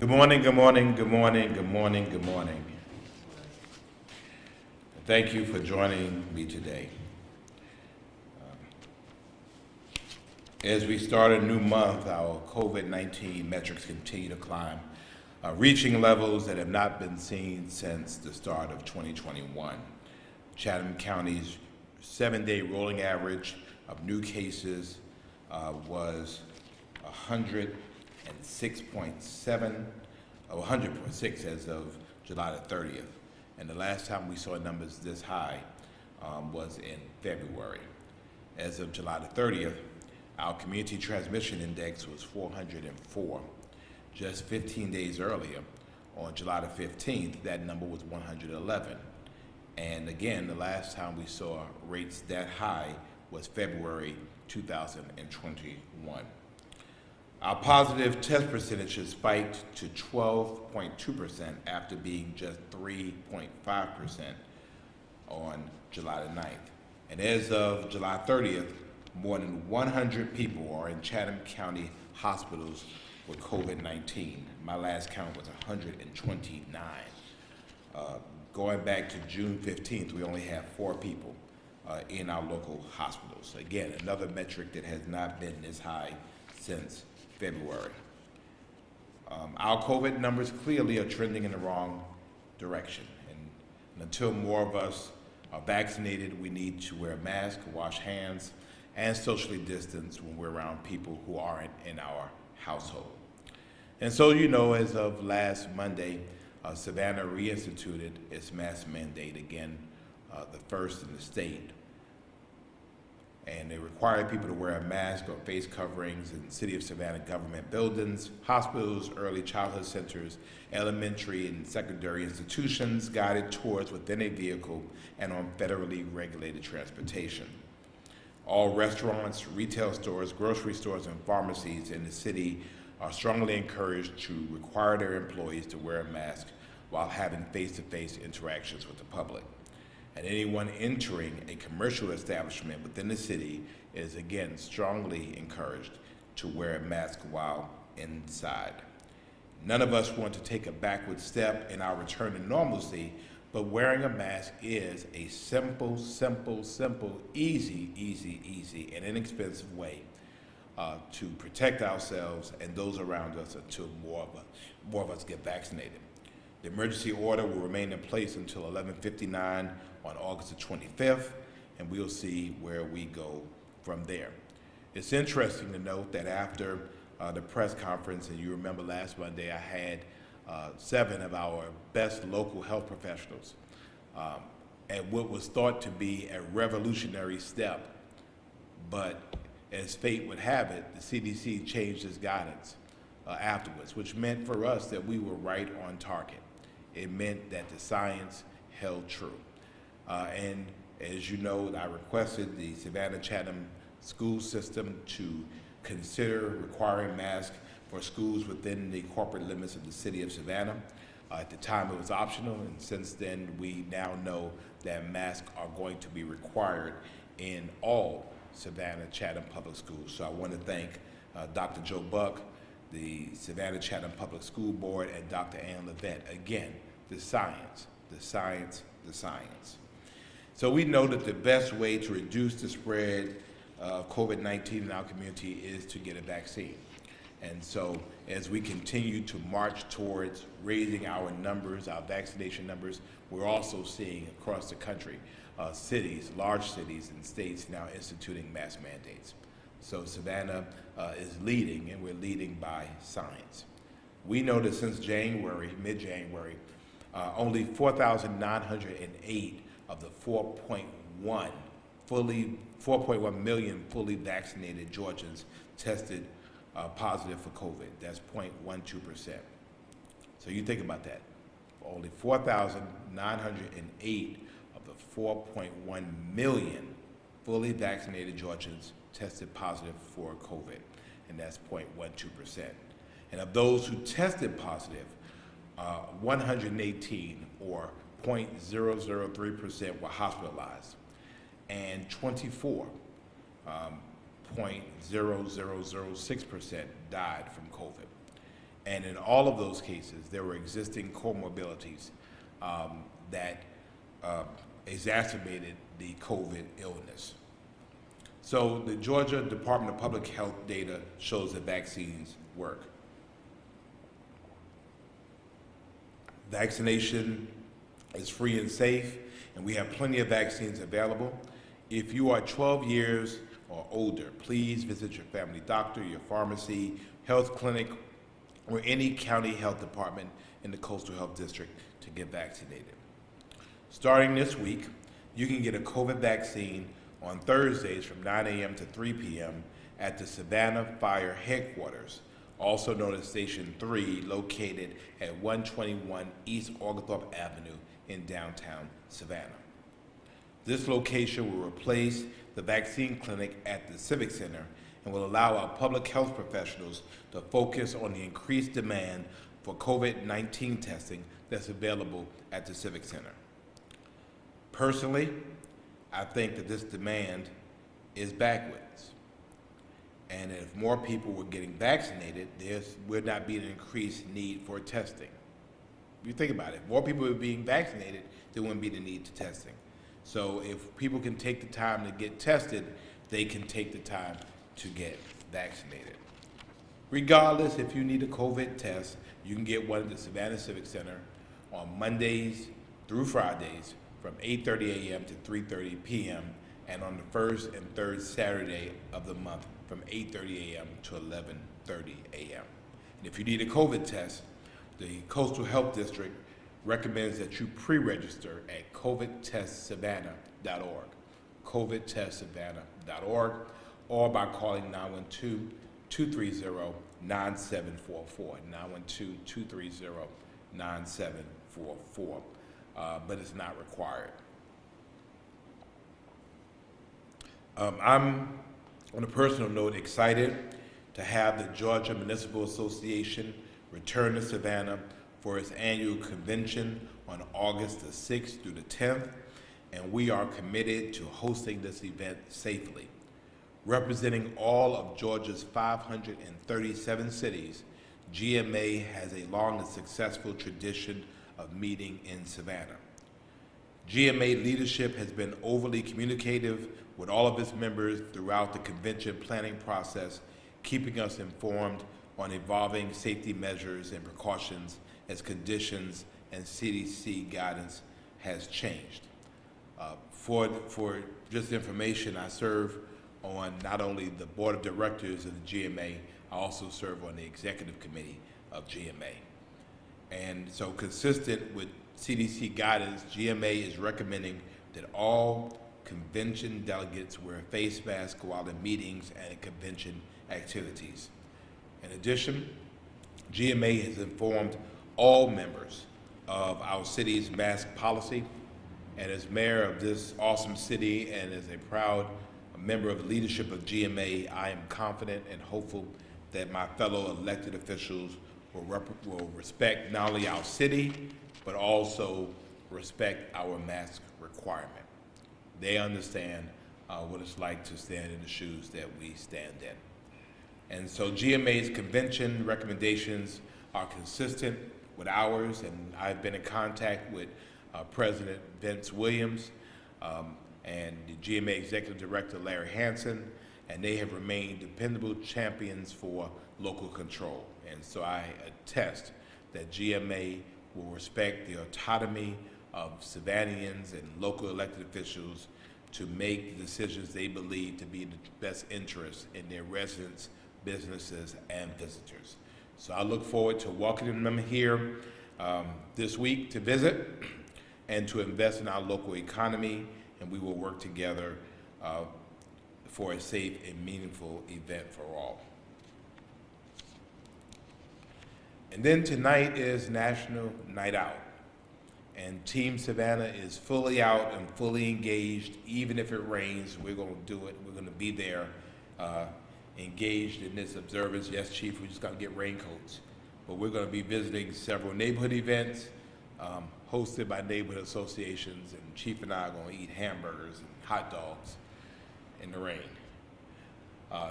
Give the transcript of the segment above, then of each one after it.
Good morning, good morning, good morning, good morning, good morning. Thank you for joining me today. As we start a new month, our COVID-19 metrics continue to climb, reaching levels that have not been seen since the start of 2021. Chatham County's 7-day rolling average of new cases was 106.7, 100.6 as of July the 30th. And the last time we saw numbers this high was in February. As of July the 30th, our community transmission index was 404. Just 15 days earlier, on July the 15th, that number was 111. And again, the last time we saw rates that high was February 2021. Our positive test percentage has spiked to 12.2% after being just 3.5% on July the 9th. And as of July 30th, more than 100 people are in Chatham County hospitals with COVID-19. My last count was 129. Going back to June 15th, we only have 4 people in our local hospitals. Again, another metric that has not been this high since February. Our COVID numbers clearly are trending in the wrong direction. And until more of us are vaccinated, we need to wear a mask, wash hands, and socially distance when we're around people who aren't in our household. And so, you know, as of last Monday, Savannah reinstituted its mask mandate again, the first in the state. And they required people to wear a mask or face coverings in City of Savannah government buildings, hospitals, early childhood centers, elementary and secondary institutions, guided tours within a vehicle, and on federally regulated transportation. All restaurants, retail stores, grocery stores, and pharmacies in the city are strongly encouraged to require their employees to wear a mask while having face-to-face interactions with the public. And anyone entering a commercial establishment within the city is again strongly encouraged to wear a mask while inside. None of us want to take a backward step in our return to normalcy, but wearing a mask is a simple, easy, and inexpensive way to protect ourselves and those around us until more of us get vaccinated. The emergency order will remain in place until 11:59 on August the 25th, and we'll see where we go from there. It's interesting to note that after the press conference, and you remember last Monday, I had 7 of our best local health professionals at what was thought to be a revolutionary step, but as fate would have it, the CDC changed its guidance afterwards, which meant for us that we were right on target. It meant that the science held true. And as you know, I requested the Savannah-Chatham school system to consider requiring masks for schools within the corporate limits of the city of Savannah. At the time it was optional, and since then we now know that masks are going to be required in all Savannah-Chatham public schools. So I want to thank Dr. Joe Buck, the Savannah-Chatham Public School Board, and Dr. Ann Levette. Again, the science. So we know that the best way to reduce the spread of COVID-19 in our community is to get a vaccine. And so as we continue to march towards raising our numbers, our vaccination numbers, we're also seeing across the country cities, large cities and states now instituting mask mandates. So Savannah is leading, and we're leading by science. We know that since January, mid-January, only 4,908 of the 4.1 million fully vaccinated Georgians tested positive for COVID. That's 0.12%. So you think about that. Only 4,908 of the 4.1 million fully vaccinated Georgians tested positive for COVID, and that's 0.12%. And of those who tested positive, 118, or 0.003%, were hospitalized, and 24, 0.0006%, died from COVID. And in all of those cases, there were existing comorbidities that exacerbated the COVID illness. So the Georgia Department of Public Health data shows that vaccines work. Vaccination is free and safe, and we have plenty of vaccines available. If you are 12 years or older, please visit your family doctor, your pharmacy, health clinic, or any county health department in the Coastal Health District to get vaccinated. Starting this week, you can get a COVID vaccine on Thursdays from 9 a.m. to 3 p.m. at the Savannah Fire Headquarters, also known as Station 3, located at 121 East Oglethorpe Avenue in downtown Savannah. This location will replace the vaccine clinic at the Civic Center and will allow our public health professionals to focus on the increased demand for COVID-19 testing that's available at the Civic Center. Personally, I think that this demand is backwards. And if more people were getting vaccinated, there would not be an increased need for testing. You think about it, if more people were being vaccinated, there wouldn't be the need to testing. So if people can take the time to get tested, they can take the time to get vaccinated. Regardless, if you need a COVID test, you can get one at the Savannah Civic Center on Mondays through Fridays from 8:30 a.m. to 3:30 p.m. and on the first and third Saturday of the month from 8:30 a.m. to 11:30 a.m. And if you need a COVID test, the Coastal Health District recommends that you pre-register at covidtestsavannah.org, covidtestsavannah.org, or by calling 912-230-9744, 912-230-9744. But it's not required. I'm, on a personal note, excited to have the Georgia Municipal Association return to Savannah for its annual convention on August the 6th through the 10th, and we are committed to hosting this event safely. Representing all of Georgia's 537 cities, GMA has a long and successful tradition of meeting in Savannah. GMA leadership has been overly communicative with all of its members throughout the convention planning process, keeping us informed on evolving safety measures and precautions as conditions and CDC guidance has changed. For just information, I serve on not only the board of directors of the GMA, I also serve on the executive committee of GMA. And so consistent with CDC guidance, GMA is recommending that all convention delegates wear face masks while in meetings and at convention activities. In addition, GMA has informed all members of our city's mask policy, and as mayor of this awesome city and as a proud member of the leadership of GMA, I am confident and hopeful that my fellow elected officials will respect not only our city, but also respect our mask requirement. They understand what it's like to stand in the shoes that we stand in. And so GMA's convention recommendations are consistent with ours, and I've been in contact with President Vince Williams and the GMA Executive Director Larry Hansen, and they have remained dependable champions for local control. And so I attest that GMA will respect the autonomy of Savannians and local elected officials to make the decisions they believe to be in the best interest in their residents, businesses, and visitors. So I look forward to welcoming them here this week to visit and to invest in our local economy, and we will work together for a safe and meaningful event for all. And then tonight is National Night Out. And Team Savannah is fully out and fully engaged. Even if it rains, we're going to do it. We're going to be there engaged in this observance. Yes, Chief, we just got to get raincoats. But we're going to be visiting several neighborhood events hosted by neighborhood associations. And Chief and I are going to eat hamburgers and hot dogs in the rain.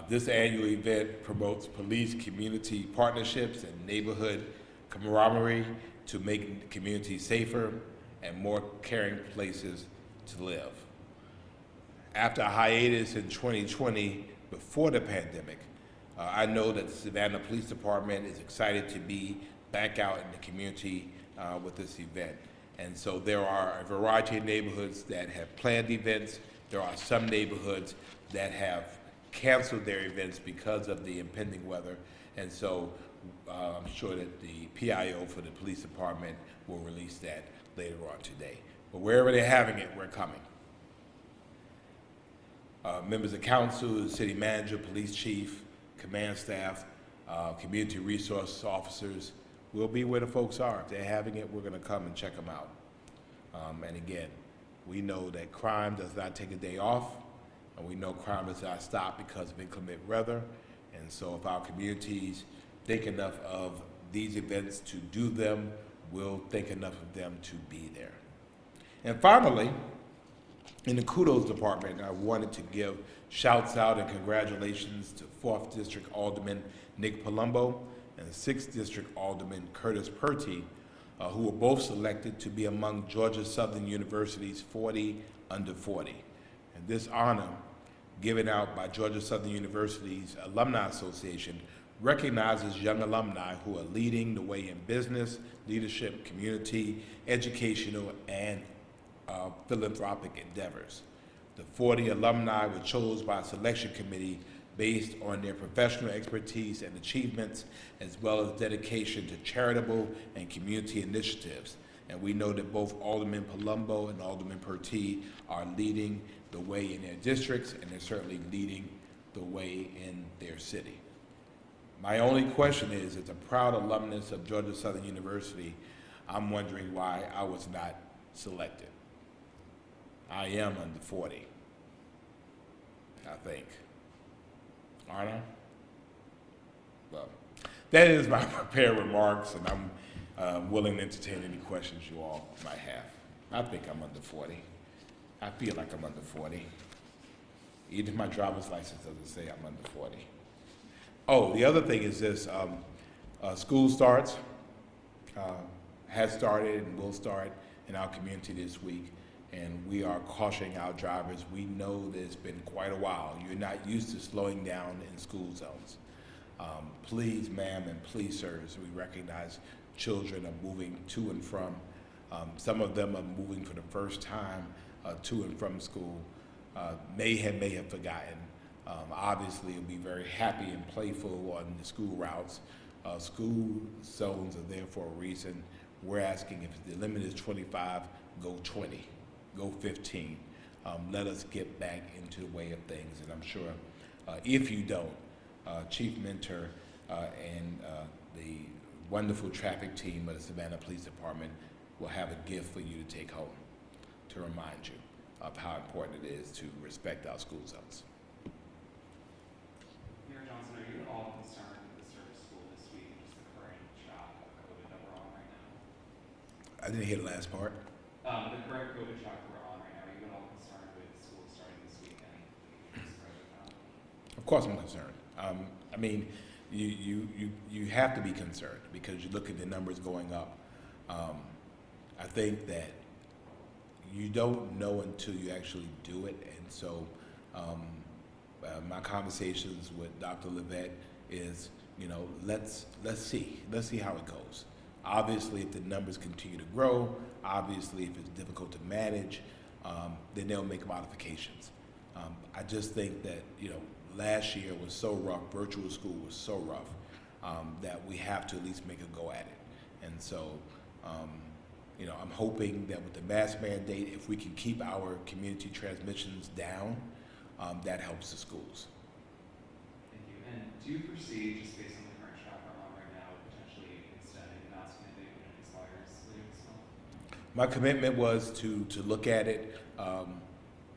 This annual event promotes police-community partnerships and neighborhood camaraderie to make the community safer and more caring places to live. After a hiatus in 2020 before the pandemic, I know that the Savannah Police Department is excited to be back out in the community with this event. And so there are a variety of neighborhoods that have planned events. There are some neighborhoods that have canceled their events because of the impending weather. And so I'm sure that the PIO for the police department will release that later on today. But wherever they're having it, we're coming. Members of council, the city manager, police chief, command staff, community resource officers will be where the folks are. If they're having it, we're going to come and check them out. And again, we know that crime does not take a day off, and we know crime does not stop because of inclement weather. And so if our communities think enough of these events to do them, we'll think enough of them to be there. And finally, in the kudos department, I wanted to give shouts out and congratulations to 4th District Alderman Nick Palumbo and 6th District Alderman Curtis Purty, who were both selected to be among Georgia Southern University's 40 under 40. And this honor, given out by Georgia Southern University's Alumni Association, recognizes young alumni who are leading the way in business, leadership, community, educational, and philanthropic endeavors. The 40 alumni were chosen by a selection committee based on their professional expertise and achievements, as well as dedication to charitable and community initiatives. And we know that both Alderman Palumbo and Alderman Purty are leading the way in their districts, and they're certainly leading the way in their city. My only question is, as a proud alumnus of Georgia Southern University, I'm wondering why I was not selected. I am under 40, I think. Aren't I? Well, that is my prepared remarks, and I'm willing to entertain any questions you all might have. I think I'm under 40. I feel like I'm under 40. Even my driver's license doesn't say I'm under 40. Oh, the other thing is this, school starts, has started and will start in our community this week. And we are cautioning our drivers. We know that it's been quite a while. You're not used to slowing down in school zones. Please, ma'am, and please, sirs, we recognize children are moving to and from. Some of them are moving for the first time to and from school. May have forgotten. Obviously, we'll be very happy and playful on the school routes. School zones are there for a reason. We're asking if the limit is 25, go 20. Go 15. Let us get back into the way of things. And I'm sure if you don't, Chief Mentor and the wonderful traffic team of the Savannah Police Department will have a gift for you to take home to remind you of how important it is to respect our school zones. Mayor Johnson, are you at all concerned with the service school this week and just the current shock of COVID that we're on right now? I didn't hear the last part. The current COVID shock we're on right now, are you at all concerned with school starting this weekend? Of course I'm concerned. I mean, you have to be concerned because you look at the numbers going up. I think that you don't know until you actually do it, and so my conversations with Dr. Levette is, you know, let's see how it goes. Obviously, if the numbers continue to grow, obviously if it's difficult to manage, then they'll make modifications. I just think that, you know, last year was so rough, virtual school was so rough, that we have to at least make a go at it. And so, you know, I'm hoping that with the mask mandate, if we can keep our community transmissions down, that helps the schools. Thank you. And do you foresee, just based on the current shock we're on right now, potentially extending the mask mandate when it expires later this month? My commitment was to look at it on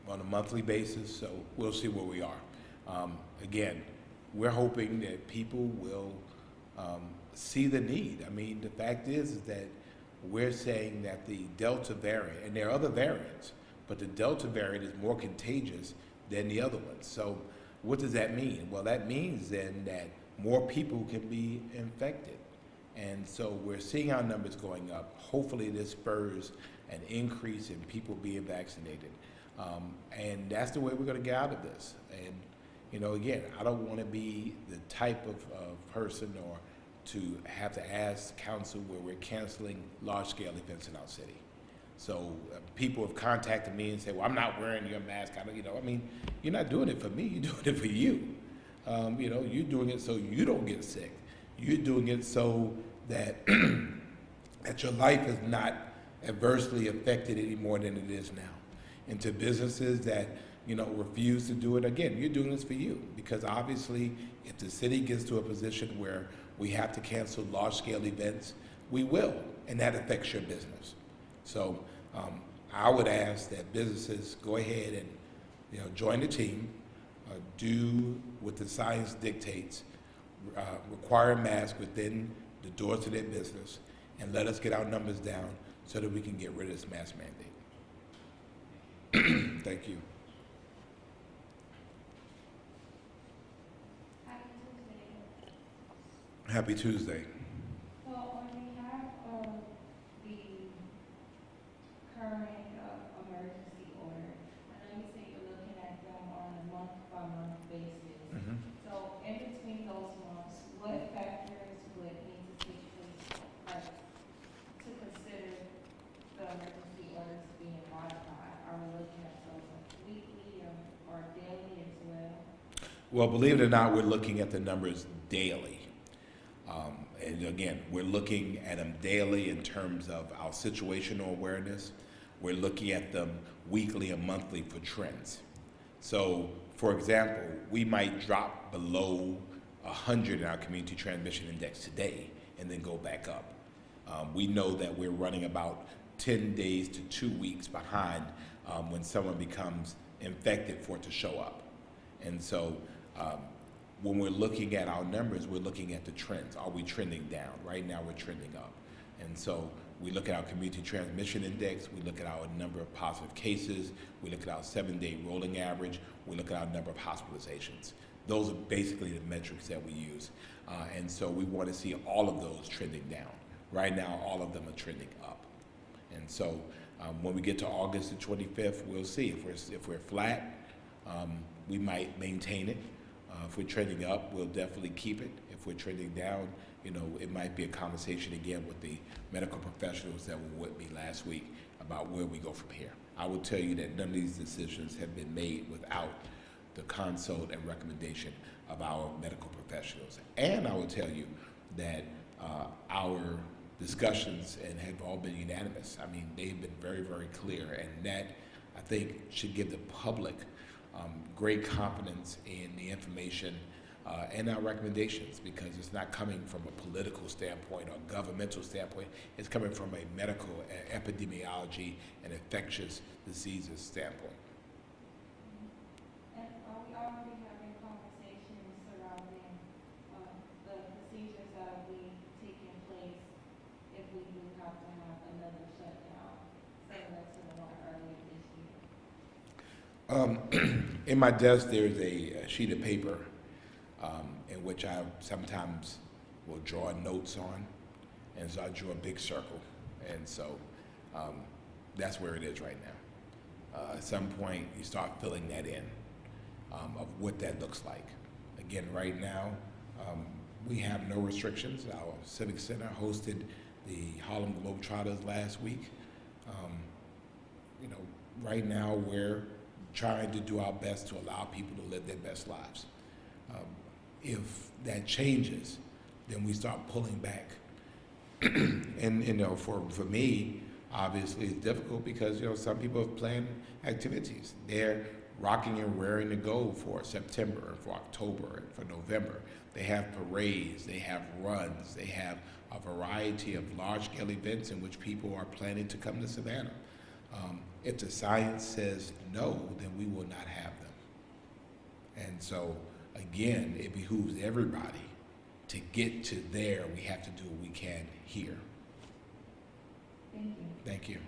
a monthly basis, so we'll see where we are. Again, we're hoping that people will see the need. I mean, the fact is that we're saying that the Delta variant, and there are other variants, but the Delta variant is more contagious than the other ones. So What does that mean? Well, that means then that more people can be infected. And so we're seeing our numbers going up. Hopefully this spurs an increase in people being vaccinated. And that's the way we're gonna get out of this. And, you know, again, I don't wanna be the type of person or to have to ask council where we're canceling large-scale events in our city. So people have contacted me and said, well, I'm not wearing your mask. I don't, you know, I mean, you're not doing it for me, you're doing it for you. You know, you're doing it so you don't get sick. You're doing it so that, that your life is not adversely affected any more than it is now. And to businesses that, you know, refuse to do it, again, you're doing this for you. Because obviously, if the city gets to a position where we have to cancel large-scale events, we will, and that affects your business. So I would ask that businesses go ahead and, you know, join the team, do what the science dictates, require a mask within the doors to their business, and let us get our numbers down so that we can get rid of this mask mandate. Thank you. Happy Tuesday. So on behalf of the current emergency order, I know you say you're looking at them on a month-by-month basis. Mm-hmm. So in between those months, what factors would need to take place, like, to consider the emergency orders being modified? Are we looking at those like weekly or daily as well? Well, believe it or not, we're looking at the numbers daily. And again, we're looking at them daily in terms of our situational awareness. We're looking at them weekly and monthly for trends. So, for example, we might drop below 100 in our community transmission index today and then go back up. We know that we're running about 10 days to 2 weeks behind when someone becomes infected for it to show up. And so when we're looking at our numbers, we're looking at the trends. Are we trending down? Right now we're trending up. And so we look at our community transmission index, we look at our number of positive cases, we look at our 7-day rolling average, we look at our number of hospitalizations. Those are basically the metrics that we use. And so we want to see all of those trending down. Right now, all of them are trending up. And so when we get to August the 25th, we'll see. If we're flat, we might maintain it. If we're trending up, we'll definitely keep it. If we're trending down, you know, it might be a conversation again with the medical professionals that were with me last week about where we go from here. I will tell you that none of these decisions have been made without the consult and recommendation of our medical professionals. And I will tell you that our discussions and have all been unanimous. I mean, they've been very, very clear, and that, I think, should give the public great confidence in the information and our recommendations, because it's not coming from a political standpoint or governmental standpoint. It's coming from a medical, epidemiology, and infectious diseases standpoint. And are we already having conversations surrounding the procedures that will be taking place if we do have to have another shutdown, similar to the one earlier this year? In my desk, there's a sheet of paper in which I sometimes will draw notes on, and so I drew a big circle, and so that's where it is right now. At some point, you start filling that in of what that looks like. Again, right now, we have no restrictions. Our Civic Center hosted the Harlem Globetrotters last week. You know, right now we're trying to do our best to allow people to live their best lives. If that changes, then we start pulling back. And you know, for me, obviously it's difficult because, you know, some people have planned activities. They're rocking and raring to go for September, for October, and for November. They have parades, they have runs, they have a variety of large-scale events in which people are planning to come to Savannah. If the science says no, then we will not have them. And so, again, it behooves everybody to get to there. We have to do what we can here. Thank you. Thank you.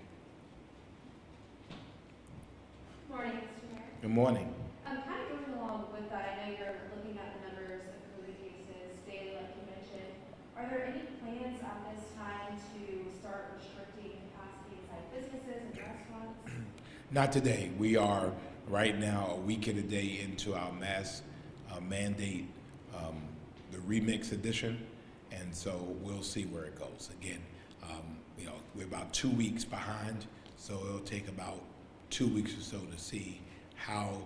Morning, Mr. Mayor. Good morning. I'm kind of going along with with that, I know you're looking at the numbers of COVID cases daily, like you mentioned. Are there any plans at this time to start restricting capacity inside businesses and restaurants? Not today. We are right now a week and a day into our mask mandate, the remix edition, and so we'll see where it goes. Again, we're about 2 weeks behind, so it'll take about 2 weeks or so to see how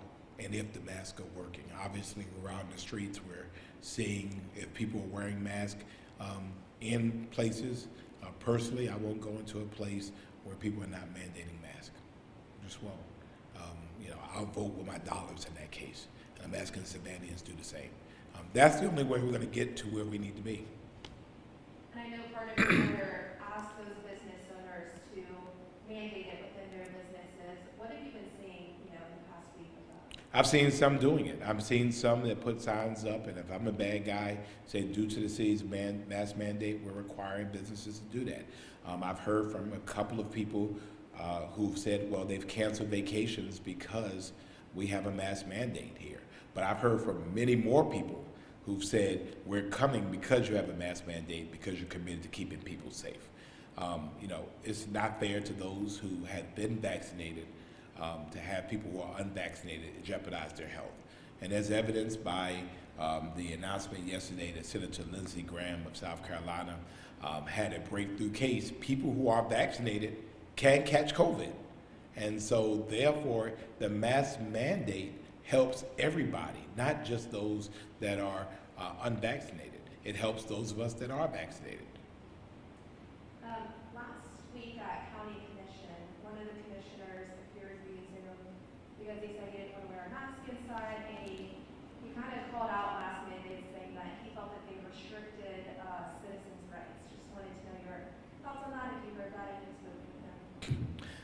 and if the masks are working. Obviously, around the streets, we're seeing if people are wearing masks in places. Personally, I won't go into a place where people are not mandating masks. Just won't. I'll vote with my dollars in that case. And I'm asking Savannahans to do the same. That's the only way we're going to get to where we need to be. And I know part of your order asked those business owners to mandate it within their businesses. What have you been seeing, in the past week with that? I've seen some doing it. I've seen some that put signs up, and if I'm a bad guy, say due to the city's mask mandate, we're requiring businesses to do that. I've heard from a couple of people who've said, well, they've canceled vacations because we have a mask mandate here. But I've heard from many more people who've said, we're coming because you have a mask mandate, because you're committed to keeping people safe. It's not fair to those who have been vaccinated to have people who are unvaccinated jeopardize their health. And as evidenced by the announcement yesterday that Senator Lindsey Graham of South Carolina had a breakthrough case, people who are vaccinated can catch COVID. And so therefore, the mask mandate helps everybody, not just those that are unvaccinated. It helps those of us that are vaccinated. Last week at County Commission, one of the commissioners appeared via Zoom because he said he didn't want to wear a mask inside, and he kind of called out mask mandates, saying that he felt that they restricted citizens' rights. Just wanted to know your thoughts on that, if you heard that, if you've spoken with him.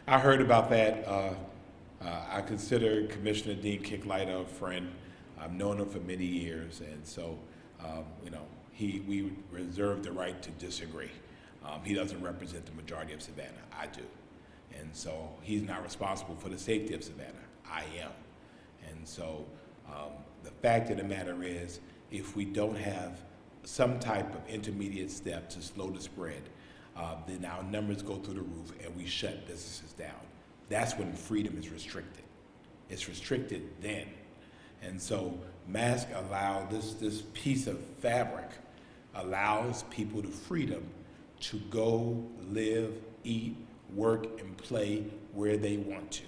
I heard about that. I consider Commissioner Dean Kicklighter a friend. I've known him for many years, and so we reserve the right to disagree. He doesn't represent the majority of Savannah. I do, and so he's not responsible for the safety of Savannah. I am, and so the fact of the matter is, if we don't have some type of intermediate step to slow the spread, then our numbers go through the roof and we shut businesses down. That's when freedom is restricted. It's restricted then. And so masks allow, this piece of fabric allows people the freedom to go, live, eat, work, and play where they want to.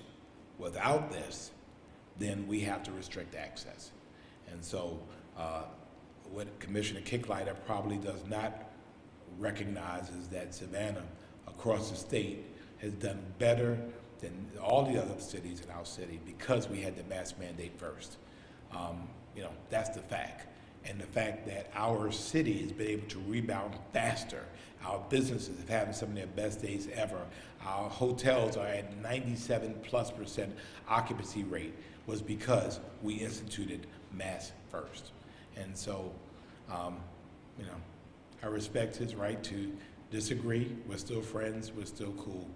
Without this, then we have to restrict access. And so what Commissioner Kicklighter probably does not recognize is that Savannah, across the state, has done better than all the other cities in our city because we had the mask mandate first. That's the fact. And the fact that our city has been able to rebound faster. Our businesses have had some of their best days ever. Our hotels are at 97+% occupancy rate was because we instituted masks first. And so, I respect his right to disagree. We're still friends, we're still cool.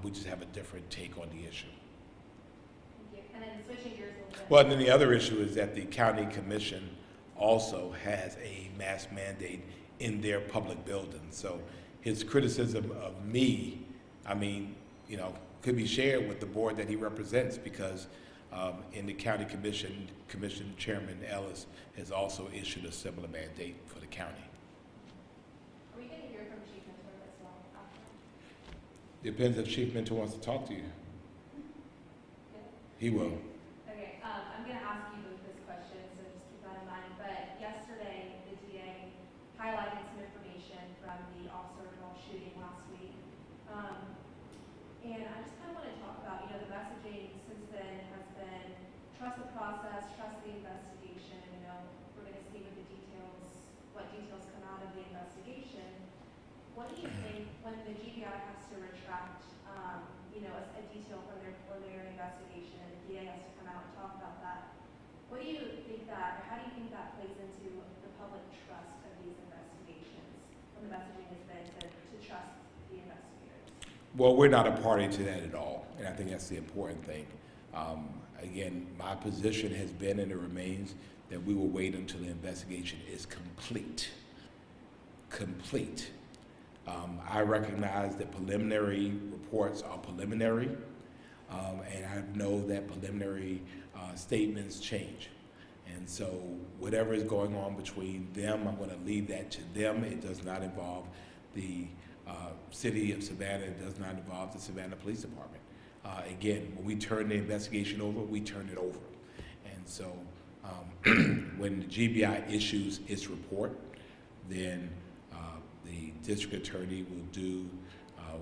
We just have a different take on the issue. Thank you. And then switching gears a little bit. Well, and then the other issue is that the county commission also has a mask mandate in their public buildings. So his criticism of me, could be shared with the board that he represents, because in the county commission, Chairman Ellis has also issued a similar mandate for the county. Are we going to hear from Chief Mentor as well after? Depends if Chief Mentor wants to talk to you. Yeah. He will. Okay, I'm going to ask you both this question, so just keep that in mind. But yesterday, the DA highlighted some information from the officer-involved shooting last week. And I just kind of want to talk about, the messaging since then has been trust the process, trust the investigation. We're going to see what details come out of the investigation. What do you think when the GBI has to retract, a detail from their preliminary investigation, and the DA has to come out and talk about that? What do you think or how do you think that plays into the public trust of these investigations when the messaging has been to trust the investigators? Well, we're not a party to that at all, and I think that's the important thing. Again, my position has been and it remains that we will wait until the investigation is complete. Complete. I recognize that preliminary reports are preliminary, and I know that preliminary statements change. And so whatever is going on between them, I'm going to leave that to them. It does not involve the city of Savannah. It does not involve the Savannah Police Department. Again, when we turn the investigation over, we turn it over. And so when the GBI issues its report, then the district attorney will do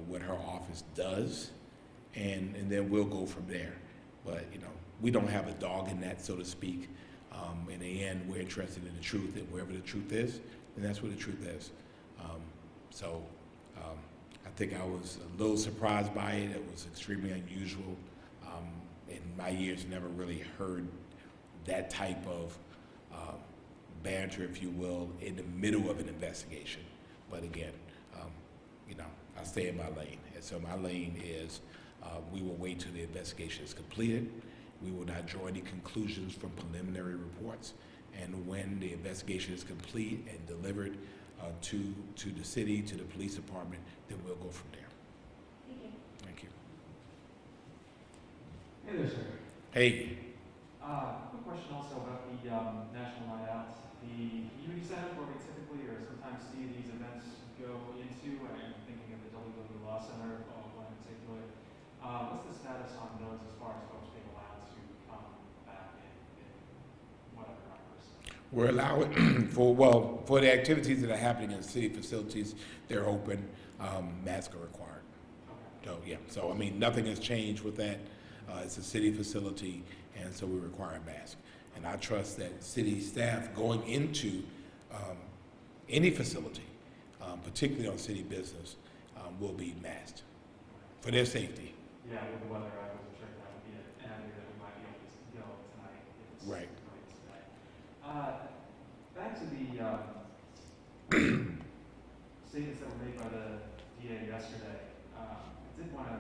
what her office does, and then we'll go from there. But, you know, we don't have a dog in that, so to speak. In the end, we're interested in the truth, and wherever the truth is, then that's where the truth is. I think I was a little surprised by it. It was extremely unusual. In my years, never really heard that type of banter, if you will, in the middle of an investigation. But again, you know, I stay in my lane. And so my lane is we will wait till the investigation is completed. We will not draw any conclusions from preliminary reports. And when the investigation is complete and delivered to the city, to the police department, then we'll go from there. Thank you. Thank you. Hey there, sir. Hey. Quick question also about the National Night Out. The community center where we typically or sometimes see these events go into, I'm thinking of the WWE Law Center, one in particular. What's the status on those as far as folks being allowed to come back in whatever numbers? We're allowing for the activities that are happening in city facilities, they're open. Masks are required. Okay. So yeah. So I mean, nothing has changed with that. It's a city facility, and so we require a mask. And I trust that city staff going into any facility, particularly on city business, will be masked for their safety. Yeah, with the weather, I wasn't sure if that would be an avenue that we might be able to go tonight. If it's Right. going tonight. Back to the statements that were made by the DA yesterday. I did want to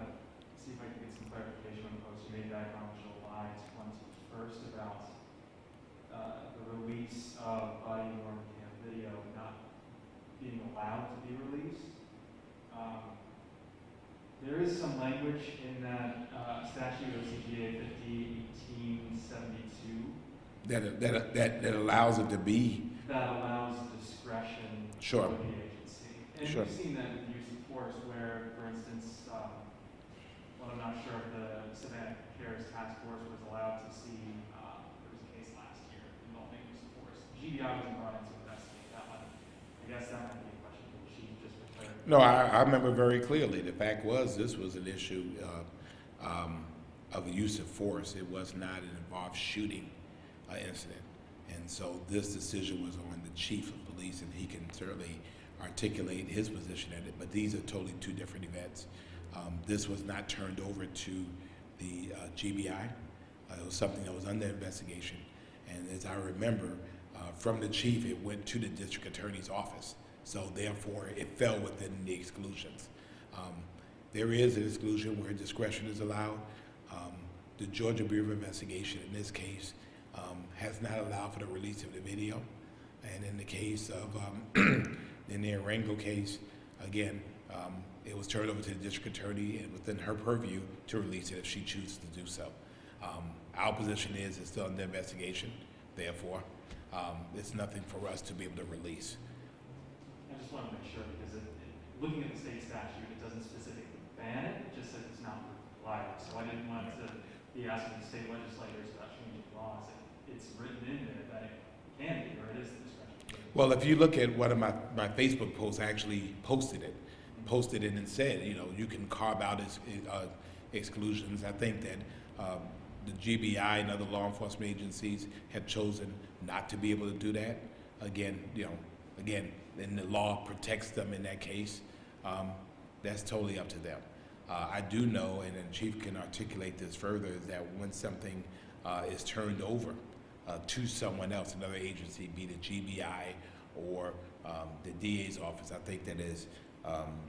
see if I could get some clarification on the post you made back on July 21st about the release of body-worn cam video not being allowed to be released. There is some language in that statute of CGA 50/1872 That allows it to be. that allows discretion Sure. for the agency. And Sure. we've seen that with use of force where, for instance, well, I'm not sure if the Savannah CARES Task Force was allowed to see, there was a case last year involving use of force. GBI wasn't brought in to investigate that one. I guess that might be a question for the chief, just for clarity. No, I remember very clearly. The fact was, this was an issue of the use of force. It was not an involved shooting incident. And so this decision was on the chief of police, and he can certainly articulate his position in it. But these are totally two different events. This was not turned over to the GBI. It was something that was under investigation. And as I remember, from the chief, it went to the district attorney's office. So therefore, it fell within the exclusions. There is an exclusion where discretion is allowed. The Georgia Bureau of Investigation, in this case, has not allowed for the release of the video. And in the case of, in the Arango case, again, it was turned over to the district attorney and within her purview to release it if she chooses to do so. Our position is it's still under investigation, therefore, it's nothing for us to be able to release. I just want to make sure because looking at the state statute, it doesn't specifically ban it, it just says it's not liable. So I didn't want to be asking the state legislators about changing laws. It's written in there that it can be, or it is the discretion. Well, if you look at one of my Facebook posts, I actually posted it and said, you know, you can carve out exclusions. I think that the GBI and other law enforcement agencies have chosen not to be able to do that. Again, and the law protects them in that case. That's totally up to them. I do know, and the chief can articulate this further, is that when something is turned over to someone else, another agency, be the GBI or the DA's office, I think that is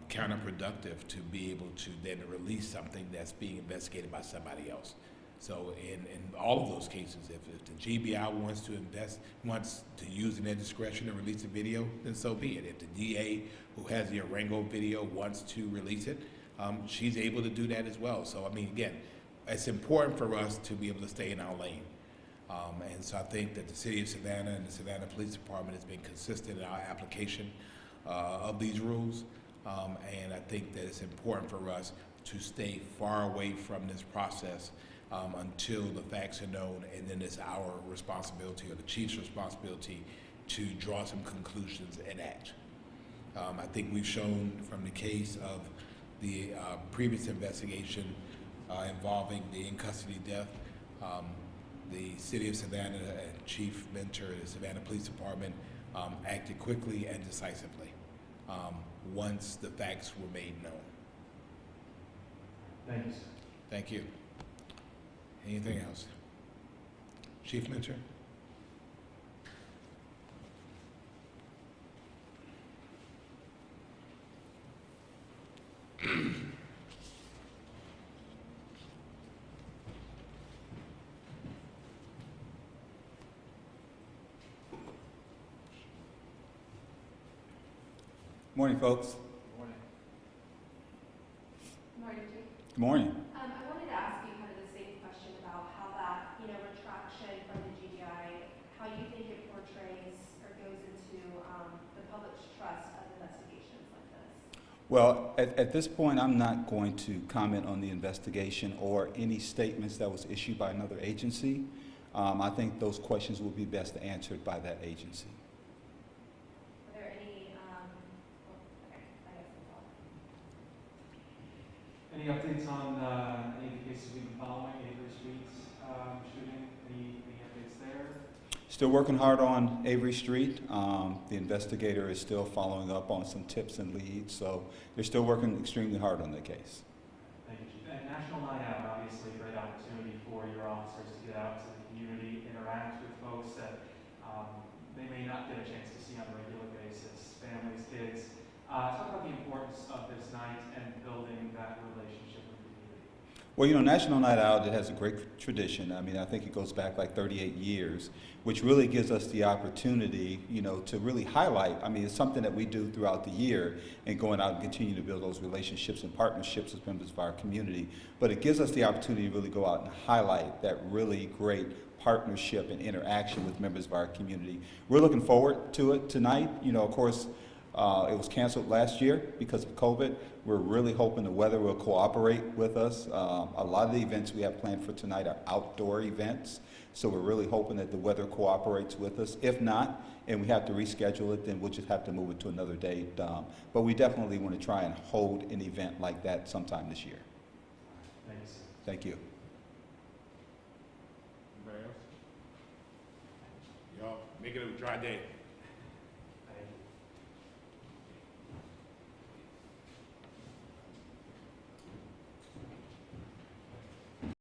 counterproductive to be able to then release something that's being investigated by somebody else. So in all of those cases, if the GBI wants to use in their discretion to release a video, then so be it. If the DA, who has the Arango video, wants to release it, she's able to do that as well. So I mean, again, it's important for us to be able to stay in our lane. And so I think that the City of Savannah and the Savannah Police Department has been consistent in our application of these rules. And I think that it's important for us to stay far away from this process until the facts are known, and then it's our responsibility, or the chief's responsibility, to draw some conclusions and act. I think we've shown from the case of the previous investigation involving the in-custody death, the City of Savannah and Chief Mentor of the Savannah Police Department acted quickly and decisively once the facts were made known. Thank you, sir. Thank you. Anything else? Chief Mentor? Morning, folks. Good morning. Morning, Chief. Good morning. I wanted to ask you kind of the same question about how that, retraction from the GDI, how you think it portrays or goes into the public's trust of investigations like this. Well, at this point, I'm not going to comment on the investigation or any statements that was issued by another agency. I think those questions will be best answered by that agency. Are there any, okay, I guess that's all. Any updates on any of the cases we've been following, Avery Street shooting? Any updates there? Still working hard on Avery Street. The investigator is still following up on some tips and leads, so they're still working extremely hard on the case. Thank you, Chief. And National Night Out, obviously a great opportunity for your officers to get out to the community, interact with folks that they may not get a chance to see on a regular basis, families, kids. Talk about the importance of this night and building that relationship with the community. Well, National Night Out, it has a great tradition. I mean, I think it goes back like 38 years, which really gives us the opportunity, to really highlight. I mean, it's something that we do throughout the year and going out and continue to build those relationships and partnerships with members of our community. But it gives us the opportunity to really go out and highlight that really great partnership and interaction with members of our community. We're looking forward to it tonight. Of course, it was canceled last year because of COVID. We're really hoping the weather will cooperate with us. A lot of the events we have planned for tonight are outdoor events, so we're really hoping that the weather cooperates with us. If not, and we have to reschedule it, then we'll just have to move it to another date. But we definitely want to try and hold an event like that sometime this year. Thank you, sir. Thank you. Anybody else? Y'all make it a dry day.